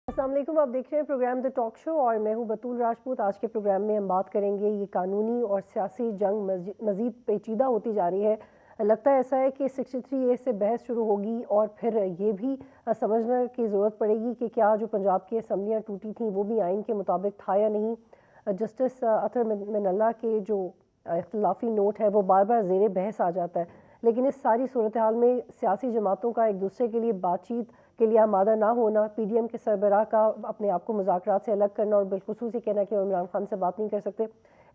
السلام علیکم، آپ دیکھ رہے ہیں پروگرام دا ٹاک شو اور میں ہوں بطول راجپوت۔ آج کے پروگرام میں ہم بات کریں گے، یہ قانونی اور سیاسی جنگ مزید پیچیدہ ہوتی جا رہی ہے۔ لگتا ہے ایسا ہے کہ 63A سے بحث شروع ہوگی اور پھر یہ بھی سمجھنے کی ضرورت پڑے گی کہ کیا جو پنجاب کی اسمبلیاں ٹوٹی تھیں وہ بھی آئین کے مطابق تھا یا نہیں۔ جسٹس اطہر من اللہ کے جو اختلافی نوٹ ہے وہ بار بار زیر بحث آ جاتا ہے، لیکن اس ساری صورتحال میں سیاسی جماعتوں کا ایک دوسرے کے لیے بات چیت کے لیے آمادہ نہ ہونا، پی ڈی ایم کے سربراہ کا اپنے آپ کو مذاکرات سے الگ کرنا اور بالخصوص یہ کہنا کہ وہ عمران خان سے بات نہیں کر سکتے،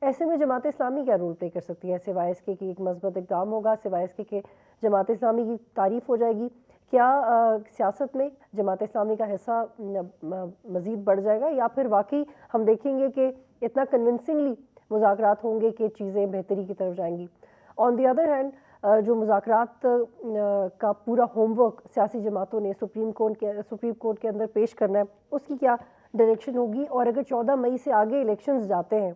ایسے میں جماعت اسلامی کیا رول پلے کر سکتی ہے؟ سوائے اس کے کہ ایک مثبت اقدام ہوگا، سوائے اس کے کہ جماعت اسلامی کی تعریف ہو جائے گی، کیا سیاست میں جماعت اسلامی کا حصہ مزید بڑھ جائے گا یا پھر واقعی ہم دیکھیں گے کہ اتنا کنونسنگلی مذاکرات ہوں گے کہ چیزیں بہتری کی طرف جائیں گی؟ آن دی ادر ہینڈ جو مذاکرات کا پورا ہوم ورک سیاسی جماعتوں نے سپریم کورٹ کے اندر پیش کرنا ہے، اس کی کیا ڈائریکشن ہوگی؟ اور اگر 14 مئی سے آگے الیکشنز جاتے ہیں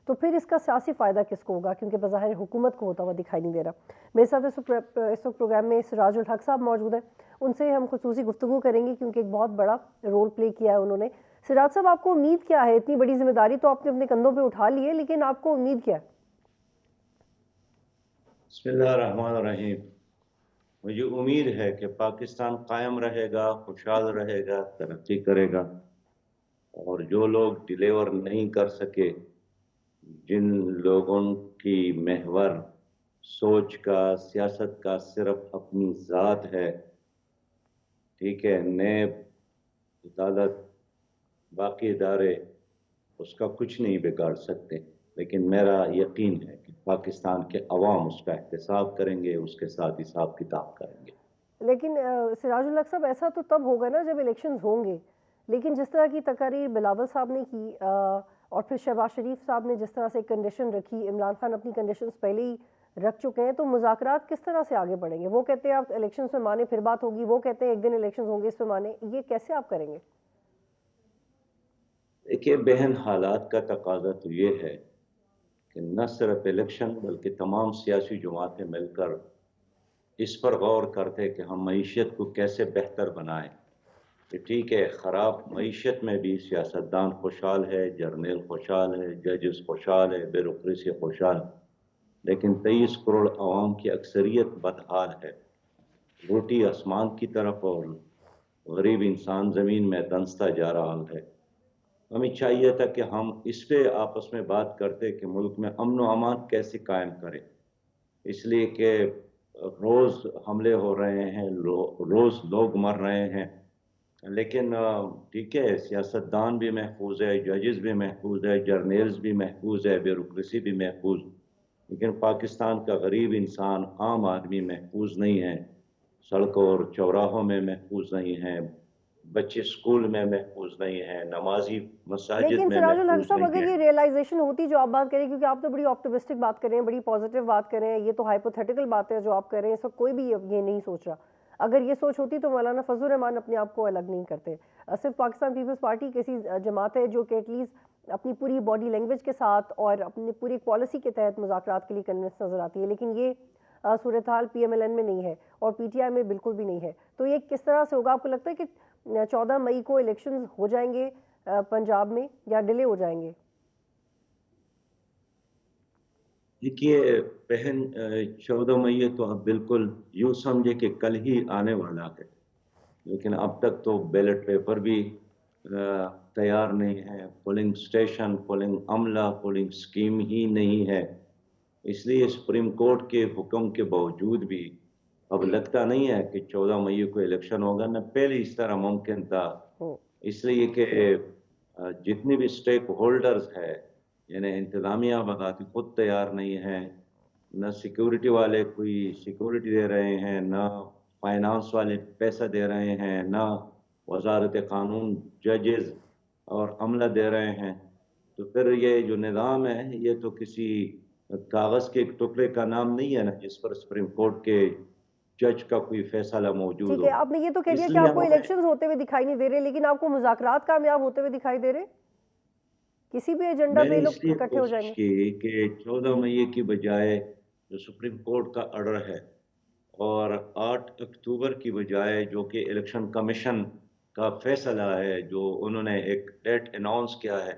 تو پھر اس کا سیاسی فائدہ کس کو ہوگا؟ کیونکہ بظاہر حکومت کو ہوتا ہوا دکھائی نہیں دے رہا۔ میرے ساتھ اس وقت پروگرام میں سراج الحق صاحب موجود ہیں، ان سے ہم خصوصی گفتگو کریں گے کیونکہ ایک بہت بڑا رول پلے کیا ہے انہوں نے۔ سراج صاحب، آپ کو امید کیا ہے؟ اتنی بڑی ذمہ داری تو آپ نے اپنے کندھوں پہ اٹھا لی ہے، لیکن آپ کو امید کیا ہے؟ بسم اللہ الرحمن الرحیم۔ مجھے امید ہے کہ پاکستان قائم رہے گا، خوشحال رہے گا، ترقی کرے گا، اور جو لوگ ڈیلیور نہیں کر سکے، جن لوگوں کی محور سوچ کا، سیاست کا صرف اپنی ذات ہے، ٹھیک ہے، نیب، عدالت، باقی ادارے اس کا کچھ نہیں بگاڑ سکتے، لیکن میرا یقین ہے کہ پاکستان کے عوام اس کا احتساب کریں گے، اس کے ساتھ حساب کتاب کریں گے۔ لیکن سراج الحق صاحب، ایسا تو تب ہوگا نا جب الیکشنز ہوں گے، لیکن جس طرح کی تقاریر بلاول صاحب نے کی اور پھر شہباز شریف صاحب نے جس طرح سے کنڈیشن رکھی، عمران خان اپنی کنڈیشنز پہلے ہی رکھ چکے ہیں، تو مذاکرات کس طرح سے آگے بڑھیں گے؟ وہ کہتے ہیں آپ الیکشنز پہ مانے پھر بات ہوگی، وہ کہتے ہیں ایک دن الیکشنز ہوں گے اس پہ مانے، یہ کیسے آپ کریں گے؟ دیکھیے بہن، حالات کا تقاضا تو یہ ہے کہ نہ صرف الیکشن بلکہ تمام سیاسی جماعتیں مل کر اس پر غور کرتے کہ ہم معیشت کو کیسے بہتر بنائیں۔ کہ ٹھیک ہے، خراب معیشت میں بھی سیاستدان خوشحال ہے، جرنیل خوشحال ہے، ججز خوشحال ہے، بیوروکریسی خوشحال ہے، لیکن 23 کروڑ عوام کی اکثریت بدحال ہے، روٹی آسمان کی طرف اور غریب انسان زمین میں دنستا جا رہا ہے۔ ہمیں چاہیے تھا کہ ہم اس پہ آپس میں بات کرتے کہ ملک میں امن و امان کیسے قائم کریں، اس لیے کہ روز حملے ہو رہے ہیں، روز لوگ مر رہے ہیں، لیکن ٹھیک ہے، سیاستدان بھی محفوظ ہے، ججز بھی محفوظ ہے، جرنیلز بھی محفوظ ہے، بیوروکریسی بھی محفوظ، لیکن پاکستان کا غریب انسان، عام آدمی محفوظ نہیں ہے، سڑکوں اور چوراہوں میں محفوظ نہیں ہے، بچے اسکول میں محفوظ نہیں ہیں، نمازی مساجد لیکن میں سراج الحق محفوظ صاحب، نہیں اگر ہیں۔ یہ ریئلائزیشن ہوتی جو آپ بات کریں، کیونکہ آپ تو بڑی آپٹیمسٹک بات کر رہے ہیں، بڑی پازیٹیو بات کر رہے ہیں، یہ تو ہائپوتھیٹیکل بات ہے جو آپ کر رہے ہیں، اس وقت کوئی بھی یہ نہیں سوچ رہا۔ اگر یہ سوچ ہوتی تو مولانا فضل الرحمان اپنے آپ کو الگ نہیں کرتے۔ صرف پاکستان پیپلز پارٹی کیسی جماعت ہے جو کہ ایٹ لیسٹ اپنی پوری باڈی لینگویج کے ساتھ اور اپنی پوری پالیسی کے تحت مذاکرات کے لیے کنونس نظر آتی ہے، لیکن یہ صورتحال پی ایم ایل این میں نہیں ہے اور پی ٹی آئی میں بالکل بھی نہیں ہے۔ تو یہ کس طرح سے ہوگا؟ آپ کو لگتا ہے کہ 14 مئی کو الیکشنز ہو جائیں گے پنجاب میں یا ڈیلے ہو جائیں گے؟ دیکھیے بہن، 14 مئی تو اب بالکل یوں سمجھے کہ کل ہی آنے والا ہے، لیکن اب تک تو بیلٹ پیپر بھی تیار نہیں ہے، پولنگ سٹیشن، پولنگ عملہ، پولنگ سکیم ہی نہیں ہے، اس لیے سپریم کورٹ کے حکم کے باوجود بھی اب لگتا نہیں ہے کہ 14 مئی کو الیکشن ہوگا، نہ پہلے اس طرح ممکن تھا، اس لیے کہ جتنی بھی سٹیک ہولڈرز ہے، یعنی انتظامیہ بذات خود تیار نہیں ہے، نہ سیکیورٹی والے کوئی سیکیورٹی دے رہے ہیں، نہ فائنانس والے پیسہ دے رہے ہیں، نہ وزارت قانون، ججز اور عملہ دے رہے ہیں، تو پھر یہ جو نظام ہے یہ تو کسی کاغذ کے ایک ٹکڑے کا نام نہیں ہے نا، جس پر سپریم کورٹ کے جج کا کوئی فیصلہ موجود ٹھیک ہو۔ ہے، آپ نے یہ تو کہہ دیا اس کہ لیے آپ کو ہمیں الیکشنز ہوتے ہوئے دکھائی نہیں دے رہے، لیکن آپ کو مذاکرات کامیاب ہوتے ہوئے دکھائی دے رہے؟ کسی بھی ایجنڈا میں پہ نے لوگ اس لیے اکٹھے ہو جائیں کوشش گے؟ کی کہ 14 مئی کی بجائے جو سپریم کورٹ کا آرڈر ہے اور 8 اکتوبر کی بجائے جو کہ الیکشن کمیشن کا فیصلہ ہے جو انہوں نے ایک ڈیٹ اناؤنس کیا ہے،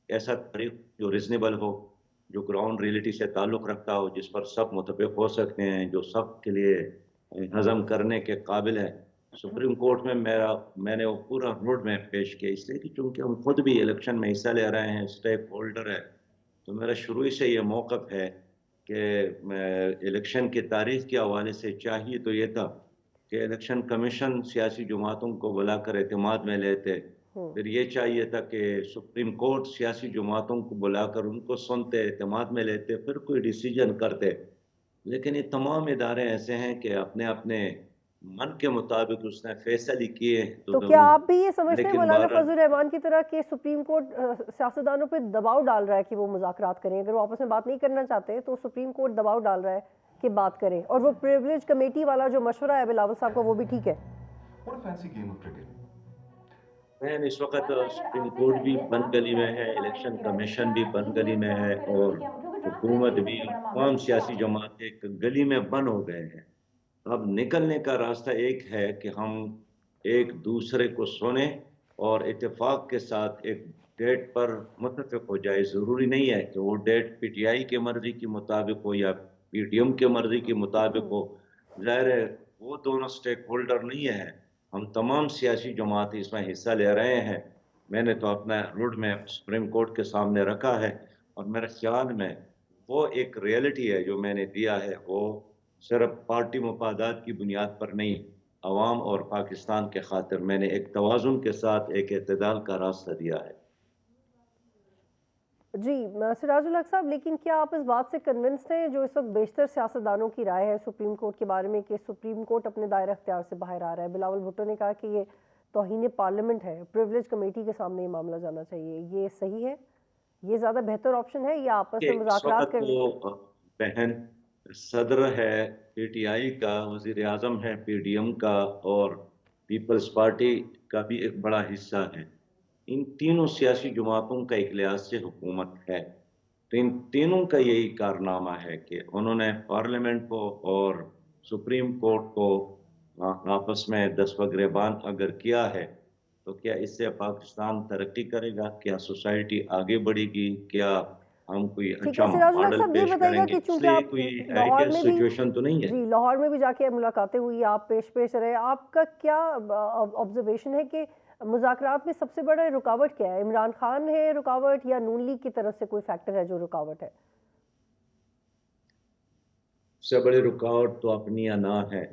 ایسا تاریخ جو ریزنیبل ہو، جو گراؤنڈ ریئلٹی سے تعلق رکھتا ہو، جس پر سب متفق ہو سکتے ہیں، جو سب کے لیے ہضم کرنے کے قابل ہے. سپریم کورٹ میں میں نے وہ پورا روڈ میپ پیش کیا، اس لیے کہ چونکہ ہم خود بھی الیکشن میں حصہ لے رہے ہیں، اسٹیک ہولڈر ہے، تو میرا شروع ہی سے یہ موقف ہے کہ الیکشن کی تاریخ کے حوالے سے چاہیے تو یہ تھا کہ الیکشن کمیشن سیاسی جماعتوں کو بلا کر اعتماد میں لیتے. پھر یہ چاہیے تھا کہ سپریم کورٹ سیاسی جماعتوں کو بلا کر ان کو سنتے، اعتماد میں لیتے، پھر کوئی ڈیسیجن کرتے. لیکن یہ تمام ادارے ایسے ہیں کہ اپنے اپنے من کے مطابق اس نے فیصلے کیے. تو کیا ضرور، آپ بھی یہ سمجھتے ہیں لیکن مولانا بہرحال فضل الرحمان کی طرح کہ سپریم کورٹ سیاستدانوں پہ دباؤ ڈال رہا ہے کہ وہ مذاکرات کریں؟ اگر وہ آپس میں بات نہیں کرنا چاہتے تو سپریم کورٹ دباؤ ڈال رہا ہے کہ بات کریں، اور وہ پریویلیج کمیٹی والا جو مشورہ ہے بلاول صاحب کا وہ بھی ٹھیک ہے؟ اس وقت سپریم کورٹ بھی بند گلی میں ہے، الیکشن کمیشن بھی بند گلی میں ہے، اور حکومت بھی، تمام سیاسی جماعت ایک گلی میں بند ہو گئے ہیں. اب نکلنے کا راستہ ایک ہے کہ ہم ایک دوسرے کو سنیں اور اتفاق کے ساتھ ایک ڈیٹ پر متفق ہو جائے. ضروری نہیں ہے کہ وہ ڈیٹ پی ٹی آئی کی مرضی کے مطابق ہو یا پی ٹی ایم کے مرضی کے مطابق ہو. ظاہر ہے وہ دونوں سٹیک ہولڈر نہیں ہیں، ہم تمام سیاسی جماعت اس میں حصہ لے رہے ہیں. میں نے تو اپنا روڈ میں سپریم کورٹ کے سامنے رکھا ہے، اور میرے خیال میں وہ ایک ریئلٹی ہے جو میں نے دیا ہے، وہ صرف پارٹی مفادات کی بنیاد پر نہیں، عوام اور پاکستان کے خاطر میں نے ایک توازن کے ساتھ ایک اعتدال کا راستہ دیا ہے. جی سراج الحق صاحب، لیکن کیا آپ اس بات سے کنونسڈ ہیں جو اس وقت بیشتر سیاستدانوں کی رائے ہے سپریم کورٹ کے بارے میں کہ سپریم کورٹ اپنے دائرہ اختیار سے باہر آ رہا ہے؟ بلاول بھٹو نے کہا کہ یہ توہین پارلیمنٹ ہے، پریویلیج کمیٹی کے سامنے یہ معاملہ جانا چاہیے. یہ صحیح ہے؟ یہ زیادہ بہتر آپشن ہے یا آپس میں کہ اس مذاکرات وقت کر لیں؟ تو بہن صدر ہے پی ٹی آئی کا، وزیر اعظم ہے پی ڈی ایم کا، اور پیپلز پارٹی کا بھی ایک بڑا حصہ ہے. ان تینوں سیاسی جماعتوں کا ایک لحاظ سے حکومت ہے. تو ان تینوں کا یہی کارنامہ ہے کہ انہوں نے پارلیمنٹ کو اور سپریم کورٹ کو آپس میں دست گریبان اگر کیا ہے، تو کیا اس سے پاکستان ترقی کرے گا؟ کیا سوسائٹی آگے بڑھے گی؟ کیا ہم کوئی ٹھیک اچھا ہے سراج الحق ماڈل صاحب، یہ پیش بتائیے گا کریں گے؟ کہ اس چونکہ لیے آپ کوئی لاہور آئیڈیل میں بھی، سچویشن تو نہیں ہے. جی لاہور میں بھی جا کے ملاقاتیں ہوئی، آپ پیش رہے، آپ کا کیا آبزرویشن ہے کہ مذاکرات میں سب سے بڑا رکاوٹ کیا ہے؟ عمران خان ہے رکاوٹ، یا نون لیگ کی طرف سے کوئی فیکٹر ہے جو رکاوٹ ہے؟ سب سے بڑی رکاوٹ تو اپنی انا ہے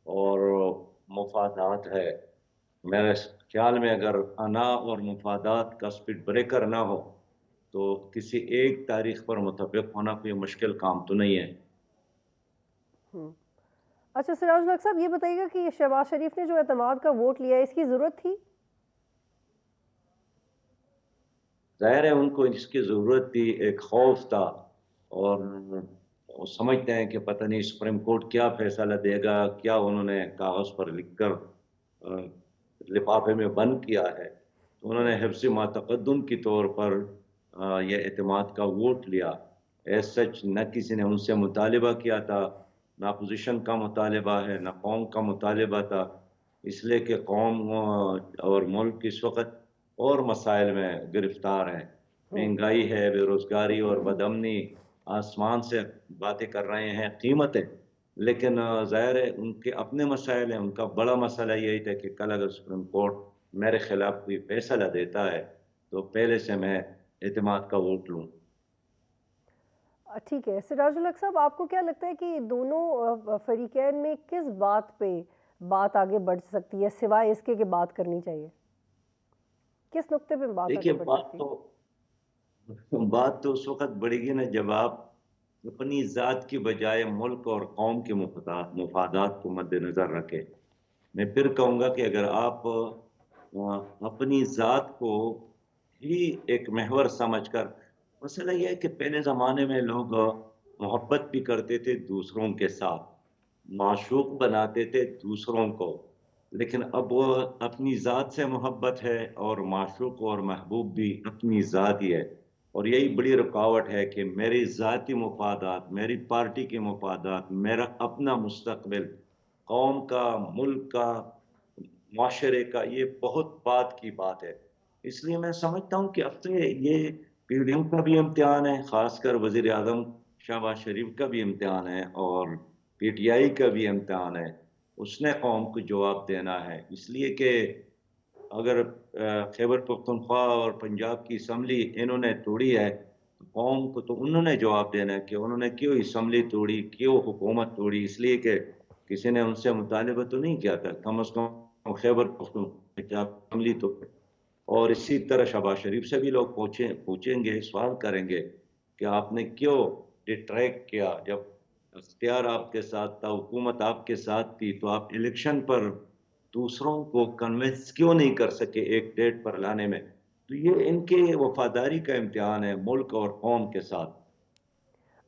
اور مفادات ہے. میرے خیال میں اگر انا اور مفادات کا سپیڈ بریکر نہ ہو تو کسی ایک تاریخ پر متفق ہونا کوئی مشکل کام تو نہیں ہے. اچھا سراج الحق صاحب، یہ بتائیے گا کہ شہباز شریف نے جو اعتماد کا ووٹ لیا ہے، اس کی ضرورت تھی؟ ظاہر ہے ان کو اس کی ضرورت تھی، ایک خوف تھا، اور وہ سمجھتے ہیں کہ پتہ نہیں سپریم کورٹ کیا فیصلہ دے گا، کیا انہوں نے کاغذ پر لکھ کر لفافے میں بند کیا ہے. تو انہوں نے حفظ ما تقدم کی طور پر یہ اعتماد کا ووٹ لیا. ایز سچ نہ کسی نے ان سے مطالبہ کیا تھا، نہ اپوزیشن کا مطالبہ ہے، نہ قوم کا مطالبہ تھا. اس لیے کہ قوم اور ملک اس وقت اور مسائل میں گرفتار ہے. مہنگائی ہے، بے روزگاری اور بدامنی آسمان سے باتیں کر رہے ہیں، قیمتیں. لیکن ظاہر ہے ان کے اپنے مسائل ہیں. ان کا بڑا مسئلہ یہی تھا کہ کل اگر سپریم کورٹ میرے خلاف کوئی فیصلہ دیتا ہے تو پہلے سے میں اعتماد کا ووٹ لوں. ٹھیک ہے سراج الحق صاحب، آپ کو کیا لگتا ہے کہ دونوں فریقین میں کس بات پہ بات آگے بڑھ سکتی ہے سوائے اس کے کہ بات کرنی چاہیے؟ کس نقطے پہ بات آگے دیکھیے بڑھ سکتی ہے؟ بات تو اس وقت بڑھے گی نا جب آپ اپنی ذات کی بجائے ملک اور قوم کے مفادات کو مد نظر رکھے. میں پھر کہوں گا کہ اگر آپ اپنی ذات کو ہی ایک محور سمجھ کر، مسئلہ یہ ہے کہ پہلے زمانے میں لوگ محبت بھی کرتے تھے دوسروں کے ساتھ، معشوق بناتے تھے دوسروں کو، لیکن اب وہ اپنی ذات سے محبت ہے اور معشوق اور محبوب بھی اپنی ذات ہی ہے. اور یہی بڑی رکاوٹ ہے کہ میری ذاتی مفادات، میری پارٹی کے مفادات، میرا اپنا مستقبل، قوم کا, ملک کا, معاشرے کا, یہ بہت بعد کی بات ہے. اس لیے میں سمجھتا ہوں کہ اب تو یہ پی ڈی ایم کا بھی امتحان ہے, خاص کر وزیر اعظم شہباز شریف کا بھی امتحان ہے, اور پی ٹی آئی کا بھی امتحان ہے. اس نے قوم کو جواب دینا ہے, اس لیے کہ اگر خیبر پختونخوا اور پنجاب کی اسمبلی انہوں نے توڑی ہے, تو قوم کو تو انہوں نے جواب دینا ہے کہ انہوں نے کیوں اسمبلی توڑی, کیوں حکومت توڑی. اس لیے کہ کسی نے ان سے مطالبہ تو نہیں کیا تھا, کم از کم خیبر پختونخوا اسمبلی تو. اور اسی طرح شہباز شریف سے بھی لوگ پوچھیں گے, سوال کریں گے کہ آپ نے کیوں ڈٹریکٹ کیا, جب اختیار آپ کے ساتھ تھا, حکومت آپ کے ساتھ تھی, تو آپ الیکشن پر دوسروں کو کنونس کیوں نہیں کر سکے ایک ڈیٹ پر لانے میں. تو یہ ان کے وفاداری کا امتحان ہے ملک اور قوم کے ساتھ.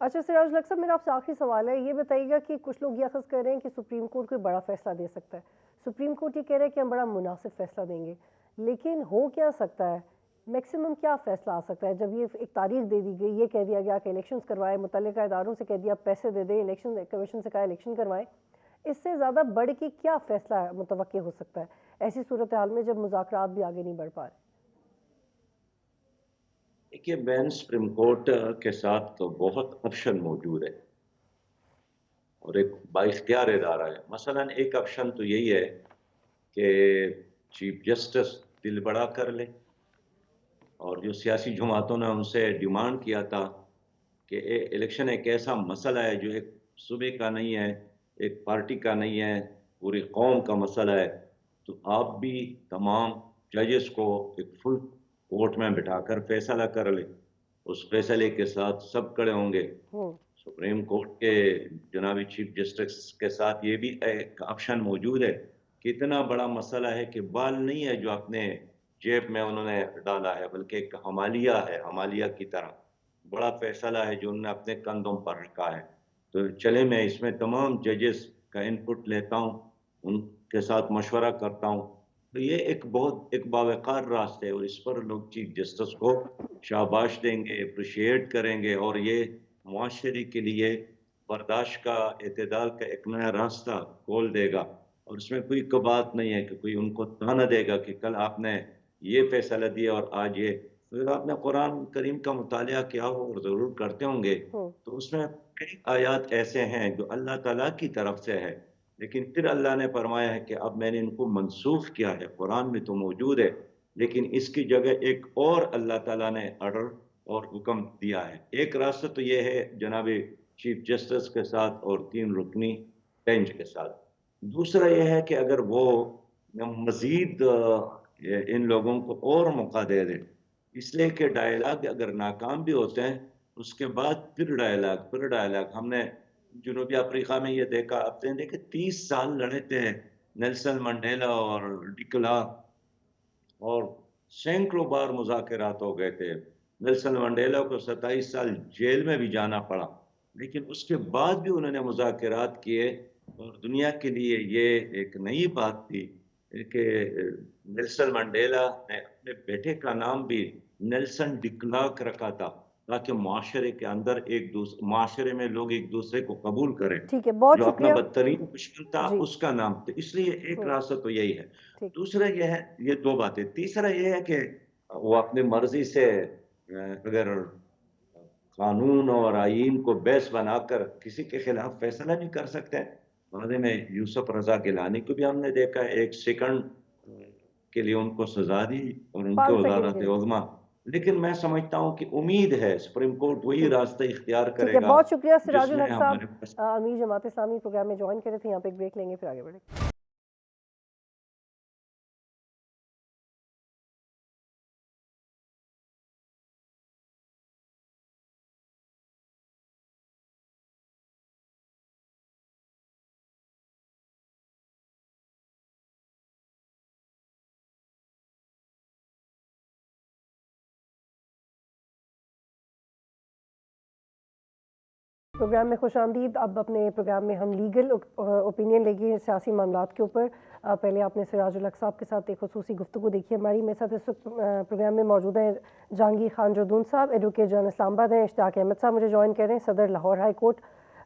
اچھا سراج الحق صاحب، میرا آپ سے آخری سوال ہے، یہ بتائیے گا کہ کچھ لوگ یہ اخذ کر رہے ہیں کہ سپریم کورٹ کوئی بڑا فیصلہ دے سکتا ہے، سپریم کورٹ یہ کہہ رہے ہیں کہ ہم بڑا مناسب فیصلہ دیں گے، لیکن ہو کیا سکتا ہے، میکسیمم کیا فیصلہ آ سکتا ہے؟ جب یہ ایک تاریخ دے دی گئی، یہ کہہ دیا گیا کہ الیکشنز کروائے، متعلقہ اداروں سے کہہ دیا پیسے دے دیں، الیکشن کمیشن سے کہا الیکشن کروائیں، اس سے زیادہ بڑھ کے کیا فیصلہ متوقع ہو سکتا ہے ایسی صورتحال میں جب مذاکرات بھی آگے نہیں بڑھ پا رہے؟ دیکھیے بین سپریم کورٹ کے ساتھ تو بہت آپشن موجود ہے اور ایک بااختیار ادارہ ہے. مثلا ایک آپشن تو یہی ہے کہ چیف جسٹس دل بڑا کر لے, اور جو سیاسی جماعتوں نے ان سے ڈیمانڈ کیا تھا کہ الیکشن ایک ایسا مسئلہ ہے جو ایک صوبے کا نہیں ہے, ایک پارٹی کا نہیں ہے, پوری قوم کا مسئلہ ہے, تو آپ بھی تمام ججز کو ایک فل کورٹ میں بٹھا کر فیصلہ کر لے. اس فیصلے کے ساتھ سب کھڑے ہوں گے. سپریم کورٹ کے جناب چیف جسٹس کے ساتھ یہ بھی ایک آپشن موجود ہے کہ اتنا بڑا مسئلہ ہے کہ بال نہیں ہے جو اپنے جیب میں انہوں نے ڈالا ہے, بلکہ ایک حمالیہ ہے, حمالیہ کی طرح بڑا فیصلہ ہے جو انہوں نے اپنے کندھوں پر رکھا ہے. تو چلے میں اس میں تمام ججز کا انپٹ لیتا ہوں, ان کے ساتھ مشورہ کرتا ہوں. تو یہ ایک بہت ایک باوقار راستہ ہے, اور اس پر لوگ چیف جسٹس کو شاباش دیں گے, اپریشیٹ کریں گے, اور یہ معاشرے کے لیے برداشت کا, اعتدال کا ایک نیا راستہ کھول دے گا. اور اس میں کوئی بات نہیں ہے کہ کوئی ان کو تانا دے گا کہ کل آپ نے یہ فیصلہ دیا اور آج یہ. اگر آپ نے قرآن کریم کا مطالعہ کیا ہو, اور ضرور کرتے ہوں گے, تو اس میں کئی آیات ایسے ہیں جو اللہ تعالیٰ کی طرف سے ہے, لیکن پھر اللہ نے فرمایا ہے کہ اب میں نے ان کو منسوخ کیا ہے. قرآن میں تو موجود ہے, لیکن اس کی جگہ ایک اور اللہ تعالیٰ نے آرڈر اور حکم دیا ہے. ایک راستہ تو یہ ہے جناب چیف جسٹس کے ساتھ اور 3 رکنی بینچ کے ساتھ. دوسرا یہ ہے کہ اگر وہ مزید ان لوگوں کو اور موقع دے دیں, اس لیے کہ ڈائلاگ اگر ناکام بھی ہوتے ہیں اس کے بعد پھر ڈائلاگ. ہم نے جنوبی افریقہ میں یہ دیکھا, آپ نے دیکھا 30 سال لڑے تھے نیلسن منڈیلا اور ڈکلارک, اور سینکڑوں بار مذاکرات ہو گئے تھے. نیلسن منڈیلا کو 27 سال جیل میں بھی جانا پڑا, لیکن اس کے بعد بھی انہوں نے مذاکرات کیے. اور دنیا کے لیے یہ ایک نئی بات تھی کہ نیلسن منڈیلا نے اپنے بیٹے کا نام بھی نیلسن ڈکلارک رکھا تھا, تاکہ معاشرے کے اندر معاشرے میں لوگ ایک دوسرے کو قبول کریں. ٹھیک ہے، بہت جو اپنا شکریہ. بدترین دشمن تھا جی اس کا نام تھا. اس لیے ایک راستہ تو یہی ہے. ٹھیک. دوسرا یہ ہے, یہ 2 باتیں. تیسرا یہ ہے کہ وہ اپنی مرضی سے اگر قانون اور آئین کو بیس بنا کر کسی کے خلاف فیصلہ نہیں کر سکتے. ماضی میں یوسف رضا گیلانی کو بھی ہم نے دیکھا, 1 سیکنڈ کے لیے ان کو سزا دی اور ان کے 5 سیکنڈ وزارت کے لیے. عظمیٰ. لیکن میں سمجھتا ہوں کہ امید ہے سپریم کورٹ وہی راستہ اختیار ٹھیک کرے ہے، گا بہت شکریہ جس سراج میں الحق ہمارے صاحب، پاس. امیر جماعت اسلامی پروگرام میں جوائن کرے تھے. یہاں پہ ایک بریک لیں گے پھر آگے بڑھیں گے. پروگرام میں خوش آمدید. اب اپنے پروگرام میں ہم لیگل اوپینین لے گے سیاسی معاملات کے اوپر. پہلے آپ نے سراج الحق صاحب کے ساتھ ایک خصوصی گفتگو دیکھی ہماری. میرے ساتھ اس وقت پروگرام میں موجود ہیں جہانگیر خان جردون صاحب, ایڈوکیٹ جرنل اسلام آباد ہیں. اشتیاق احمد صاحب مجھے جوائن کر رہے ہیں, صدر لاہور ہائی کورٹ.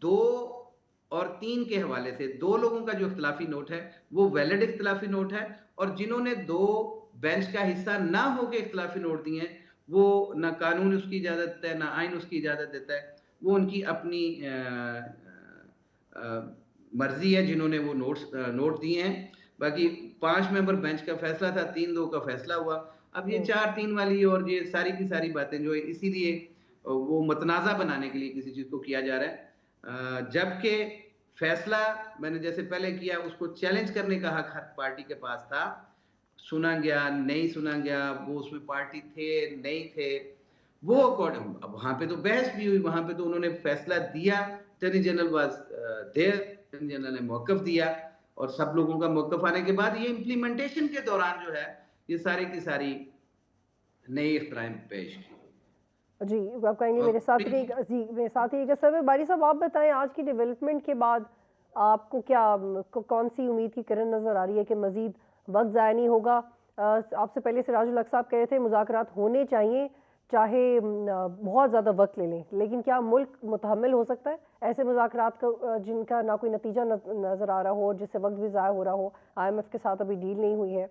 2 اور 3 کے حوالے سے 2 لوگوں کا جو اختلافی نوٹ ہے وہ ویلڈ اختلافی نوٹ ہے، اور جنہوں نے 2 بینچ کا حصہ نہ ہو کے اختلافی نوٹ دیے ہیں وہ نہ قانون اس کی اجازت دیتا ہے نہ آئین اس کی اجازت دیتا ہے، وہ ان کی اپنی مرضی ہے جنہوں نے وہ نوٹ دیے ہیں۔ باقی 5 ممبر بینچ کا فیصلہ تھا، 3-2 کا فیصلہ ہوا۔ اب یہ 4-3 والی اور یہ ساری کی ساری باتیں جو ہے اسی لیے وہ متنازع بنانے کے لیے کسی چیز کو کیا جا رہا ہے، جبکہ فیصلہ میں نے جیسے پہلے کیا اس کو چیلنج کرنے کا حق ہر پارٹی کے پاس تھا، سنا گیا نہیں سنا گیا، وہ اس میں پارٹی تھے نہیں تھے، وہ اکارڈنگ اب وہاں پہ تو بحث بھی ہوئی، وہاں پہ تو انہوں نے فیصلہ دیا، attorney general was there, attorney general نے موقف دیا، اور سب لوگوں کا موقف آنے کے بعد یہ امپلیمنٹیشن کے دوران جو ہے یہ ساری کی ساری نئی اختراعیں پیش کی۔ جی آپ کہیں گے میرے ساتھ میرے ساتھ ہی سر باری صاحب آپ بتائیں آج کی ڈیولپمنٹ کے بعد آپ کو کیا کون سی امید کی کرن نظر آ رہی ہے کہ مزید وقت ضائع نہیں ہوگا؟ آپ سے پہلے سراج الحق صاحب کہہ رہے تھے مذاکرات ہونے چاہیے چاہے بہت زیادہ وقت لے لیں، لیکن کیا ملک متحمل ہو سکتا ہے ایسے مذاکرات کا جن کا نہ کوئی نتیجہ نظر آ رہا ہو، جس سے وقت بھی ضائع ہو رہا ہو، آئی ایم ایف کے ساتھ ابھی ڈیل نہیں ہوئی ہے؟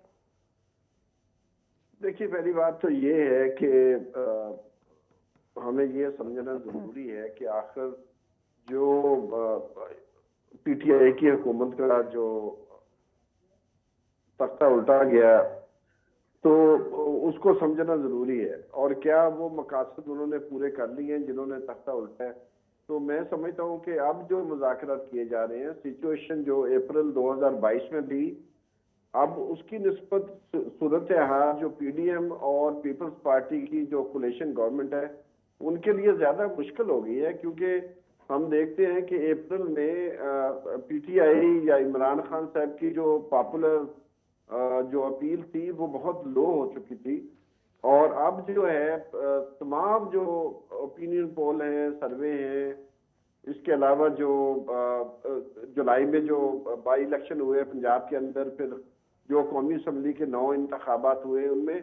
دیکھیے پہلی بات تو یہ ہے کہ ہمیں یہ سمجھنا ضروری ہے کہ آخر جو پی ٹی آئی کی حکومت کا جو تختہ الٹا گیا تو اس کو سمجھنا ضروری ہے، اور کیا وہ مقاصد انہوں نے پورے کر لیے ہیں جنہوں نے تختہ الٹا ہے۔ تو میں سمجھتا ہوں کہ اب جو مذاکرات کیے جا رہے ہیں، سچویشن جو اپریل 2022 میں بھی، اب اس کی نسبت صورتحال جو پی ڈی ایم اور پیپلز پارٹی کی جو کولیشن گورنمنٹ ہے ان کے لیے زیادہ مشکل ہو گئی ہے، کیونکہ ہم دیکھتے ہیں کہ اپریل میں پی ٹی آئی یا عمران خان صاحب کی جو پاپولر جو اپیل تھی وہ بہت لو ہو چکی تھی، اور اب جو ہے تمام جو اوپینین پول ہیں، سروے ہیں، اس کے علاوہ جو جولائی میں جو بائی الیکشن ہوئے پنجاب کے اندر، پھر جو قومی اسمبلی کے 9 انتخابات ہوئے ان میں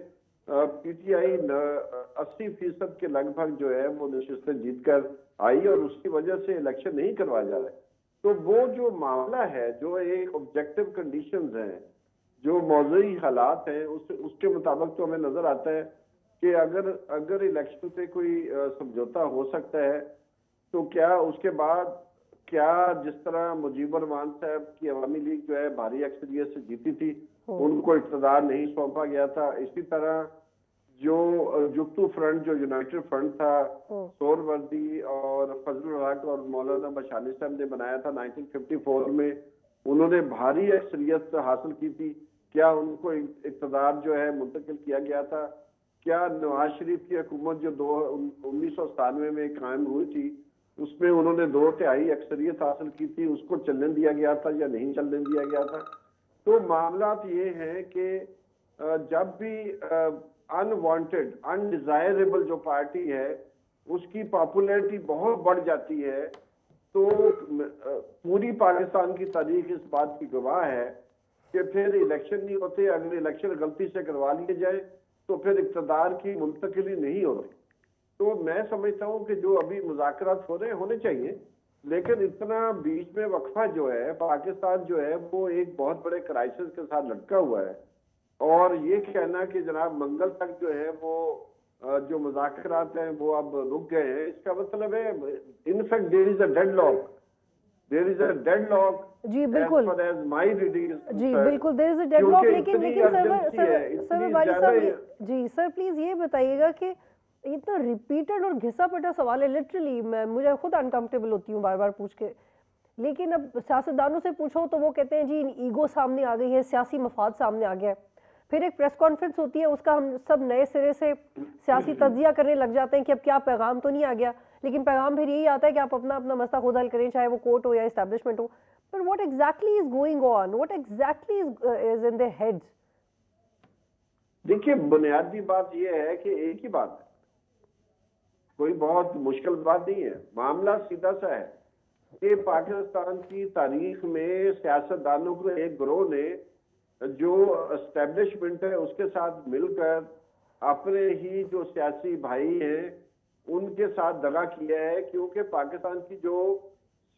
پی ٹی آئی 80% کے لگ بھگ جو ہے وہ نشستیں جیت کر آئی، اور اس کی وجہ سے الیکشن نہیں کروایا جا رہا ہے۔ تو وہ جو معاملہ ہے، جو ایک آبجیکٹو کنڈیشنز ہیں، جو موضوعی حالات ہیں، اس کے مطابق تو ہمیں نظر آتا ہے کہ اگر الیکشن سے کوئی سمجھوتا ہو سکتا ہے تو کیا اس کے بعد کیا جس طرح مجیب الرحمان صاحب کی عوامی لیگ جو ہے بھاری اکثریت سے جیتی تھی، ان کو اقتدار نہیں سونپا گیا تھا، اسی طرح جو جگتو فرنٹ جو یونائٹڈ فرنٹ تھا، سور وردی اور فضل الحق اور مولانا بشانی صاحب نے بنایا تھا 1954 میں، انہوں نے بھاری اکثریت حاصل کی تھی، کیا ان کو اقتدار جو ہے منتقل کیا گیا تھا؟ کیا نواز شریف کی حکومت جو 1997 میں قائم ہوئی تھی اس میں انہوں نے 2/3 اکثریت حاصل کی تھی، اس کو چلنے دیا گیا تھا یا نہیں چلنے دیا گیا تھا؟ تو معاملات یہ ہیں کہ جب بھی انوانٹیڈ انڈیزائربل جو پارٹی ہے اس کی پاپولیرٹی بہت بڑھ جاتی ہے تو پوری پاکستان کی تاریخ اس بات کی گواہ ہے کہ پھر الیکشن نہیں ہوتے، اگر الیکشن غلطی سے کروا لیے جائے تو پھر اقتدار کی منتقلی نہیں ہوتی۔ تو میں سمجھتا ہوں کہ جو ابھی مذاکرات ہو رہے ہونے چاہیے، لیکن اتنا بیچ میں وقفہ جو ہے، پاکستان جو ہے وہ ایک بہت بڑے کرائسس کے ساتھ لٹکا ہوا ہے، اور یہ کہنا کہ جناب منگل تک جو ہے وہ جو مذاکرات ہیں وہ اب رک گئے ہیں، اس کا مطلب ہے انفیکٹ دیر از اے ڈیڈ لاک جی بالکل، جی بالکل دیر از اے ڈیڈ لاک، لیکن سر باری صاحب جی سر پلیز یہ بتائیے گا کہ اتنا ریپیٹڈ اور گھسا پٹا سوال ہے، لٹرلی مجھے خود انکمفرٹیبل ہوتی ہوں بار بار پوچھ کے، لیکن اب سیاستدانوں سے پوچھو تو وہ کہتے ہیں جی ایگو سامنے آ گئی ہے، سیاسی مفاد سامنے آ گیا ہے، پھر ایک پریس کانفرنس ہوتی ہے، اس کا ہم سب نئے سرے سے سیاسی تجزیہ کرنے لگ جاتے ہیں کہ اب کیا پیغام تو نہیں آ گیا، لیکن پیغام پھر یہی آتا ہے کہ آپ اپنا مسئلہ خود حل کریں، چاہے وہ کورٹ ہو یا establishment who. But what exactly is going on? What exactly is in their heads? دیکھیے بنیادی بات یہ ہے کہ ایک ہی بات ہے، کوئی بہت مشکل بات نہیں ہے، معاملہ سیدھا سا ہے کہ پاکستان کی تاریخ میں سیاستدانوں کو ایک گروہ نے جو اسٹیبلشمنٹ ہے اس کے ساتھ مل کر اپنے ہی جو سیاسی بھائی ہیں ان کے ساتھ دغا کیا ہے، کیونکہ پاکستان کی جو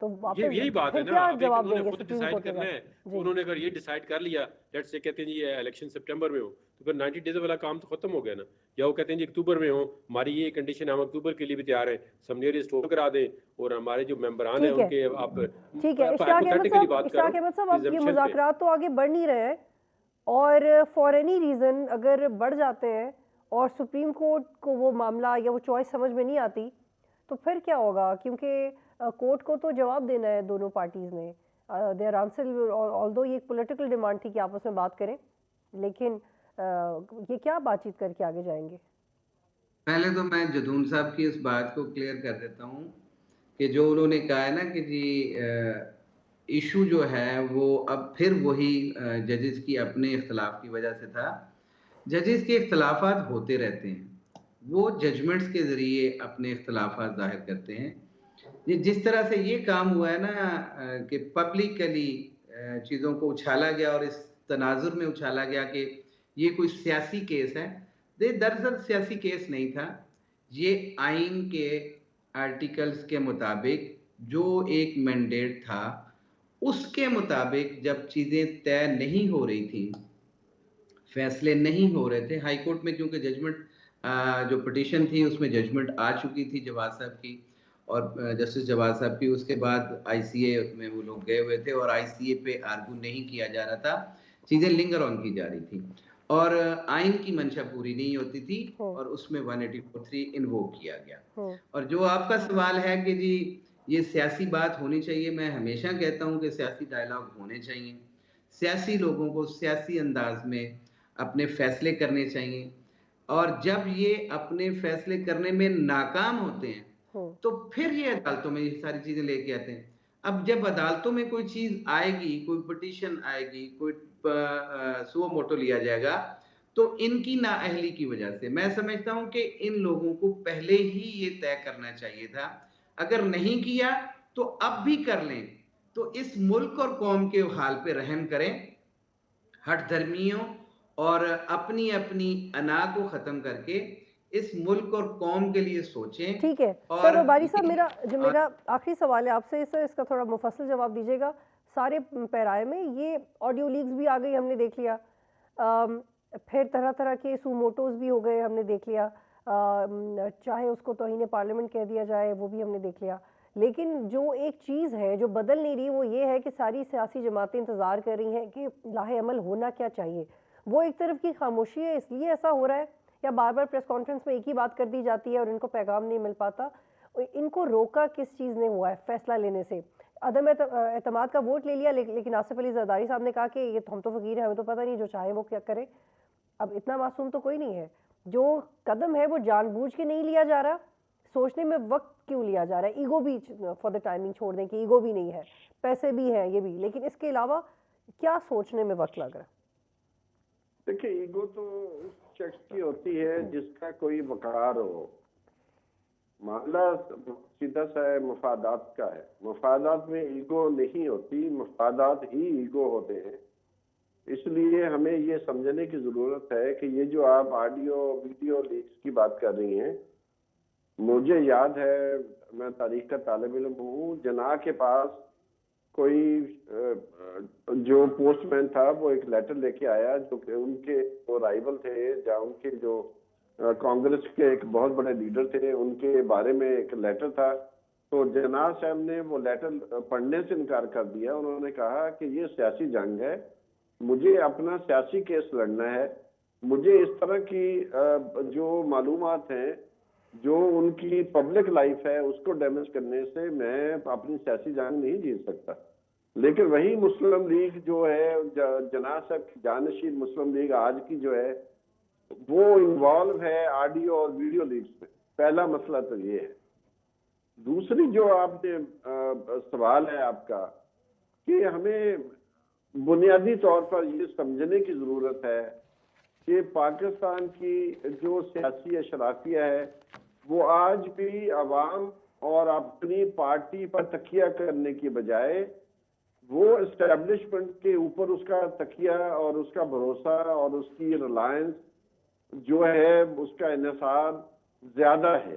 تو یہ یہی بات ہے پھر نا. کیا اب ایک جواب انہوں دیں نے گے خود سپریم ڈیسائیڈ کورٹ کے کرنا ہے, بعد؟ جی انہوں نے اگر یہ ڈیسائیڈ کر لیا لیٹ سے کہتے ہیں جی یہ الیکشن سپٹمبر میں ہو تو پھر 90 ڈیز والا کام تو ختم ہو گیا نا. یا وہ کہتے ہیں جی اکتوبر میں ہو, ہماری یہ کنڈیشن ہم اکتوبر کے لیے بھی تیار ہیں, سمنیر اسٹور کرا دیں اور ہمارے جو ممبران ہیں ٹھیک ان ہے کے آپ ٹھیک ہے. اشتیاق احمد ہائپوتھیٹیکلی بات کر رہا صاحب اب یہ پریزمپشن پہ. مذاکرات تو آگے بڑھ نہیں رہے ہیں, اور فار اینی ریزن اگر بڑھ جاتے ہیں اور سپریم کورٹ کو وہ معاملہ یا وہ چوائس سمجھ میں نہیں آتی تو پھر کیا ہوگا؟ کیونکہ کورٹ کو تو جواب دینا ہے دونوں پارٹیز نے. دیئر آنسر آلدو یہ ایک پولیٹیکل ڈیمانڈ تھی کہ آپس میں بات کریں, لیکن یہ کیا بات چیت کر کے آگے جائیں گے؟ پہلے تو میں جدون صاحب کی اس بات کو کلیئر کر دیتا ہوں کہ جو انہوں نے کہا ہے نا کہ جی ایشو جو ہے وہ اب پھر وہی ججز کی اپنے اختلاف کی وجہ سے تھا. ججز کے اختلافات ہوتے رہتے ہیں, وہ ججمنٹس کے ذریعے اپنے اختلافات ظاہر کرتے ہیں. جس طرح سے یہ کام ہوا ہے نا کہ پبلکلی چیزوں کو اچھالا گیا اور اس تناظر میں اچھالا گیا کہ یہ کوئی سیاسی کیس ہے. دراصل سیاسی کیس نہیں تھا, یہ آئین کے آرٹیکلز کے مطابق جو ایک مینڈیٹ تھا اس کے مطابق جب چیزیں طے نہیں ہو رہی تھی, فیصلے نہیں ہو رہے تھے ہائی کورٹ میں, کیونکہ ججمنٹ جو پٹیشن تھی اس میں ججمنٹ آ چکی تھی جواد صاحب کی اور جسٹس جواد صاحب کی. اس کے بعد آئی سی اے میں وہ لوگ گئے ہوئے تھے اور آئی سی اے پہ آرگو نہیں کیا جا رہا تھا, چیزیں لنگر آن کی جا رہی تھی اور آئین کی منشا پوری نہیں ہوتی تھی اور اس میں 184(3) انووک کیا گیا. اور جو آپ کا سوال ہے کہ جی یہ سیاسی بات ہونی چاہیے, میں ہمیشہ کہتا ہوں کہ سیاسی ڈائلاگ ہونے چاہیے, سیاسی لوگوں کو سیاسی انداز میں اپنے فیصلے کرنے چاہیے, اور جب یہ اپنے فیصلے کرنے میں ناکام ہوتے ہیں تو پھر یہ عدالتوں میں یہ ساری چیزیں لے کے آتے ہیں. اب جب عدالتوں میں کوئی چیز آئے گی, کوئی پٹیشن آئے گی, کوئی سو موٹو لیا جائے گا, تو ان کی نااہلی کی وجہ سے میں سمجھتا ہوں کہ ان لوگوں کو پہلے ہی یہ طے کرنا چاہیے تھا. اگر نہیں کیا تو اب بھی کر لیں, تو اس ملک اور قوم کے حال پہ رحم کریں, ہٹ دھرمیوں اور اپنی اپنی انا کو ختم کر کے اس ملک اور قوم کے لیے سوچیں. ٹھیک ہے اور سر, باری صاحب میرا آخری سوال ہے آپ سے سر, اس کا تھوڑا مفصل جواب دیجیے گا. سارے پیرائے میں یہ آڈیو لیکس بھی آ گئی, ہم نے دیکھ لیا, پھر طرح طرح کے سو موٹوز بھی ہو گئے, ہم نے دیکھ لیا, چاہے اس کو توہین پارلیمنٹ کہہ دیا جائے وہ بھی ہم نے دیکھ لیا. لیکن جو ایک چیز ہے جو بدل نہیں رہی وہ یہ ہے کہ ساری سیاسی جماعتیں انتظار کر رہی ہیں کہ لاہ عمل ہونا کیا چاہیے. وہ ایک طرف کی خاموشی ہے, اس لیے ایسا ہو رہا ہے, یا بار بار پریس کانفرنس میں ایک ہی بات کر دی جاتی ہے اور ان کو پیغام نہیں مل پاتا؟ ان کو روکا کس چیز نے ہوا ہے فیصلہ لینے سے؟ عدم اعتماد کا ووٹ لے لیا, لیکن آصف علی زرداری صاحب نے کہا کہ یہ ہم تو فقیر ہیں, ہمیں تو پتہ نہیں, جو چاہے وہ کیا کرے. اب اتنا معصوم تو کوئی نہیں ہے, جو قدم ہے وہ جان بوجھ کے نہیں لیا جا رہا, سوچنے میں وقت کیوں لیا جا رہا ہے؟ ایگو بھی فار دا ٹائمنگ چھوڑ دیں کہ ایگو بھی نہیں ہے, پیسے بھی ہیں یہ بھی, لیکن اس کے علاوہ کیا سوچنے میں وقت لگ رہا ہے؟ دیکھیں, ایگو تو اس شخص کی ہوتی ہے جس کا کوئی وقار ہو. معاملہ سیدھا سا ہے, مفادات کا ہے. مفادات میں ایگو نہیں ہوتی, مفادات ہی ایگو ہوتے ہیں. اس لیے ہمیں یہ سمجھنے کی ضرورت ہے کہ یہ جو آپ آڈیو ویڈیو لیکس کی بات کر رہی ہیں, مجھے یاد ہے, میں تاریخ کا طالب علم ہوں, جناح کے پاس کوئی جو پوسٹ مین تھا وہ ایک لیٹر لے کے آیا, جو کہ ان کے وہ رائیول تھے, جہاں ان کے جو کانگریس کے ایک بہت بڑے لیڈر تھے, ان کے بارے میں ایک لیٹر تھا. تو جناح صاحب نے وہ لیٹر پڑھنے سے انکار کر دیا. انہوں نے کہا کہ یہ سیاسی جنگ ہے, مجھے اپنا سیاسی کیس لڑنا ہے, مجھے اس طرح کی جو معلومات ہیں, جو ان کی پبلک لائف ہے, اس کو ڈیمیج کرنے سے میں اپنی سیاسی جنگ نہیں جیت سکتا. لیکن وہی مسلم لیگ جو ہے, جناح صاحب کی جانشین مسلم لیگ آج کی جو ہے, وہ انوالو ہے آڈیو اور ویڈیو لیکس میں. پہلا مسئلہ تو یہ ہے. دوسری جو آپ نے سوال ہے آپ کا, کہ ہمیں بنیادی طور پر یہ سمجھنے کی ضرورت ہے کہ پاکستان کی جو سیاسی اشرافیہ ہے وہ آج بھی عوام اور اپنی پارٹی پر تکیہ کرنے کی بجائے وہ اسٹیبلشمنٹ کے اوپر اس کا تکیہ اور اس کا بھروسہ اور اس کی ریلائنس جو ہے, اس کا انحصار زیادہ ہے.